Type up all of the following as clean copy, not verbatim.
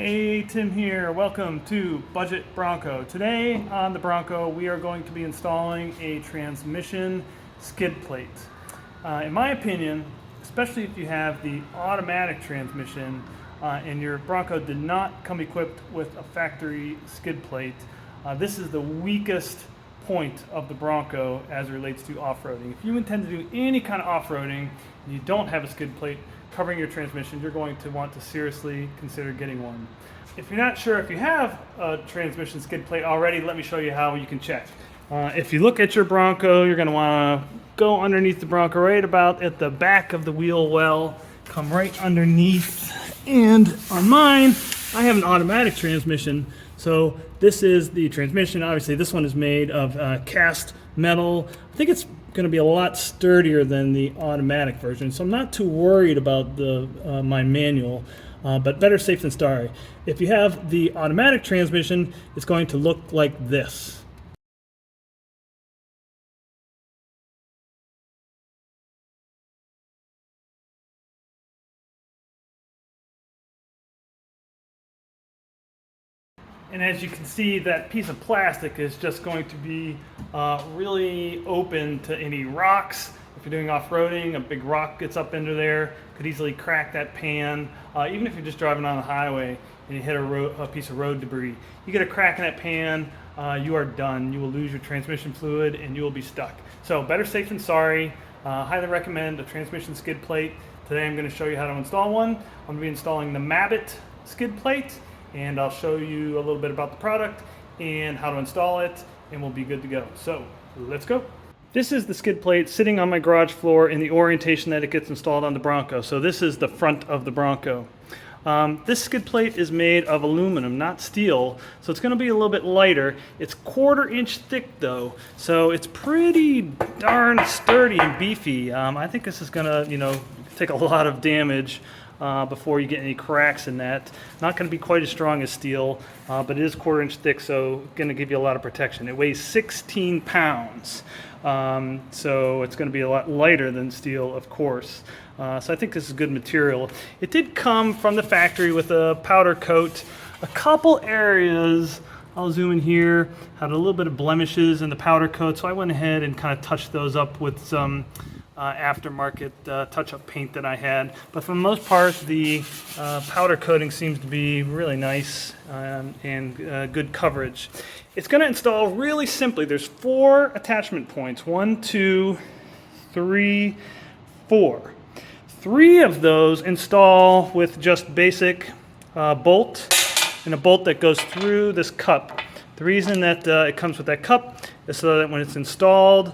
Hey, Tim here. Welcome to Budget Bronco. Today on the Bronco, we are going to be installing a transmission skid plate. In my opinion, especially if you have the automatic transmission and your Bronco did not come equipped with a factory skid plate, this is the weakest point of the Bronco as it relates to off-roading. If you intend to do any kind of off-roading and you don't have a skid plate covering your transmission, you're going to want to seriously consider getting one. If you're not sure if you have a transmission skid plate already, let me show you how you can check. If you look at your Bronco, you're going to want to go underneath the Bronco right about at the back of the wheel well, come right underneath. And on mine, I have an automatic transmission, so this is the transmission. Obviously this one is made of cast metal. I think it's going to be a lot sturdier than the automatic version, so I'm not too worried about my manual, but better safe than sorry. If you have the automatic transmission, it's going to look like this. And as you can see, that piece of plastic is just going to be really open to any rocks. If you're doing off-roading, a big rock gets up into there, could easily crack that pan. Even if you're just driving on the highway and you hit a piece of road debris, you get a crack in that pan, you are done. You will lose your transmission fluid and you will be stuck. So better safe than sorry. Highly recommend a transmission skid plate. Today I'm going to show you how to install one. I'm going to be installing the Mabett skid plate, and I'll show you a little bit about the product and how to install it, and we'll be good to go. So let's go. This is the skid plate sitting on my garage floor in the orientation that it gets installed on the Bronco. So this is the front of the Bronco. This skid plate is made of aluminum, not steel, so it's going to be a little bit lighter. It's 1/4 inch thick though, so it's pretty darn sturdy and beefy. I think this is going to, take a lot of damage before you get any cracks in that. Not going to be quite as strong as steel, but it is 1/4 inch thick, so going to give you a lot of protection. It weighs 16 pounds, so it's going to be a lot lighter than steel, of course. So I think this is good material. It did come from the factory with a powder coat. A couple areas, I'll zoom in here, had a little bit of blemishes in the powder coat, so I went ahead and kind of touched those up with some aftermarket touch-up paint that I had. But for the most part, the powder coating seems to be really nice and good coverage. It's going to install really simply. There's 4 attachment points. 1, 2, 3, 4. 3 of those install with just basic bolt and a bolt that goes through this cup. The reason that it comes with that cup is so that when it's installed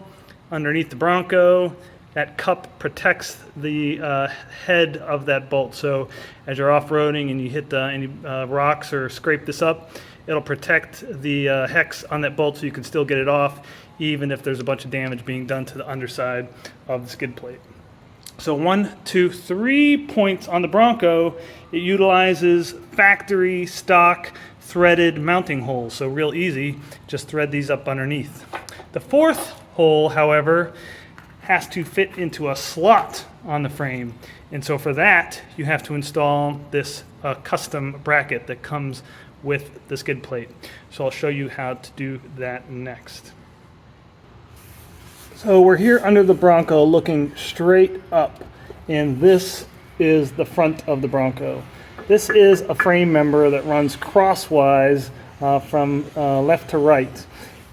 underneath the Bronco, that cup protects the head of that bolt. So as you're off-roading and you hit any rocks or scrape this up, it'll protect the hex on that bolt so you can still get it off, even if there's a bunch of damage being done to the underside of the skid plate. So 1, 2, 3 points on the Bronco. It utilizes factory stock threaded mounting holes, so real easy. Just thread these up underneath. The 4th hole, however, has to fit into a slot on the frame, and so for that you have to install this custom bracket that comes with the skid plate. So I'll show you how to do that next. So we're here under the Bronco looking straight up, and this is the front of the Bronco. This is a frame member that runs crosswise from left to right,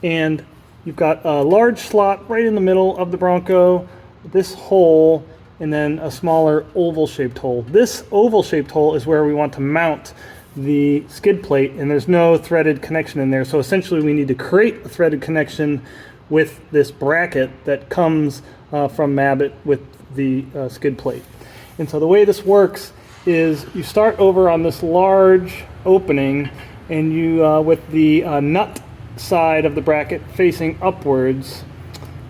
and you've got a large slot right in the middle of the Bronco, this hole, and then a smaller oval-shaped hole. This oval-shaped hole is where we want to mount the skid plate, and there's no threaded connection in there. So essentially we need to create a threaded connection with this bracket that comes from Mabett with the skid plate. And so the way this works is you start over on this large opening, and you, with the nut side of the bracket facing upwards,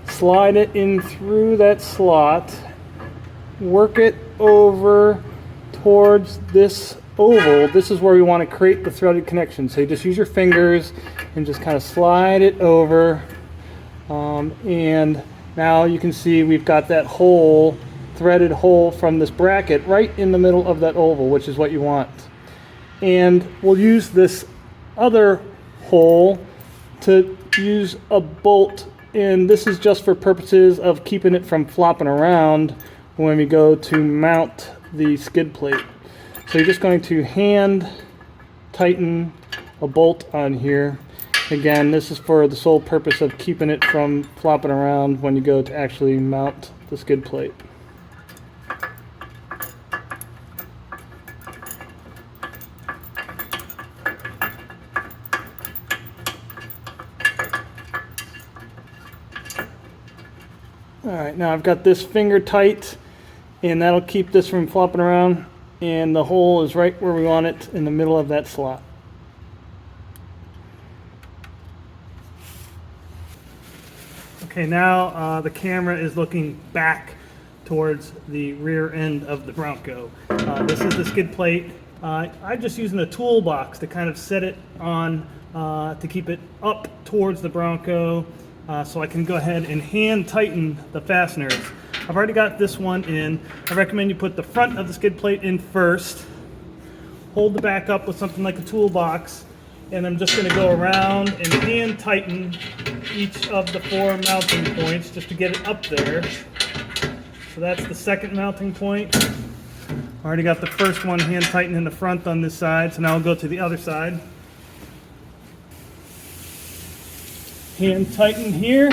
slide it in through that slot, work it over towards this oval. This is where we want to create the threaded connection. So you just use your fingers and just kind of slide it over, and now you can see we've got that hole, threaded hole from this bracket right in the middle of that oval, which is what you want. and we'll use this other hole to use a bolt, and this is just for purposes of keeping it from flopping around when we go to mount the skid plate. So you're just going to hand tighten a bolt on here. Again, this is for the sole purpose of keeping it from flopping around when you go to actually mount the skid plate. Alright, now I've got this finger tight, and that'll keep this from flopping around, and the hole is right where we want it, in the middle of that slot. Okay, now the camera is looking back towards the rear end of the Bronco. This is the skid plate. I'm just using a toolbox to kind of set it on to keep it up towards the Bronco, so I can go ahead and hand tighten the fasteners. I've already got this one in. I recommend you put the front of the skid plate in first, hold the back up with something like a toolbox, and I'm just going to go around and hand tighten each of the 4 mounting points just to get it up there. So that's the second mounting point. I already got the first one hand tightened in the front on this side, so now I'll go to the other side. Hand tighten here.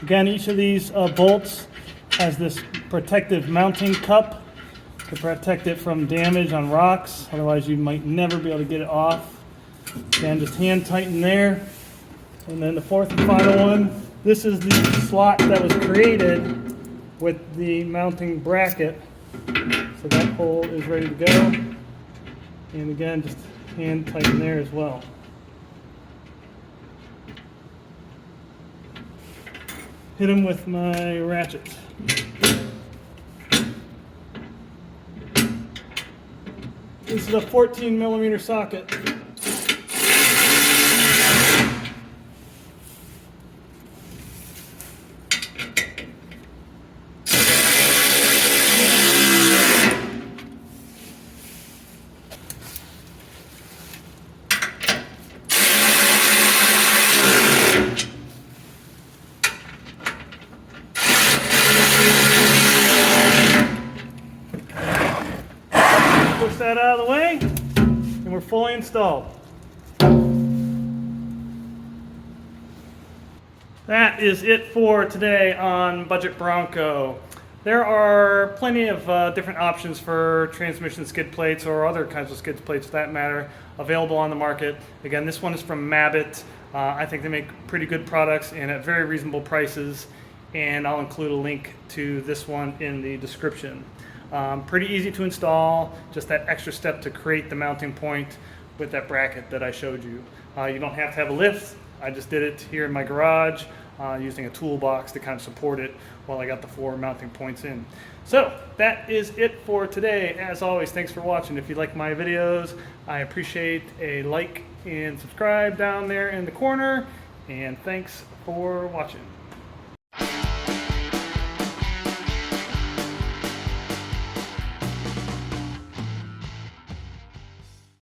Again, each of these bolts has this protective mounting cup to protect it from damage on rocks. Otherwise, you might never be able to get it off. Again, just hand tighten there. And then the fourth and final one. This is the slot that was created with the mounting bracket. So that hole is ready to go. And again, just hand tighten there as well. Hit them with my ratchet. This is a 14mm socket. Push that out of the way, and we're fully installed. That is it for today on Budget Bronco. There are plenty of different options for transmission skid plates or other kinds of skid plates for that matter available on the market. Again, this one is from Mabett. I think they make pretty good products and at very reasonable prices, and I'll include a link to this one in the description. Pretty easy to install, just that extra step to create the mounting point with that bracket that I showed you. You don't have to have a lift. I just did it here in my garage using a toolbox to kind of support it while I got the 4 mounting points in. So that is it for today. As always, thanks for watching. If you like my videos, I appreciate a like and subscribe down there in the corner, and thanks for watching.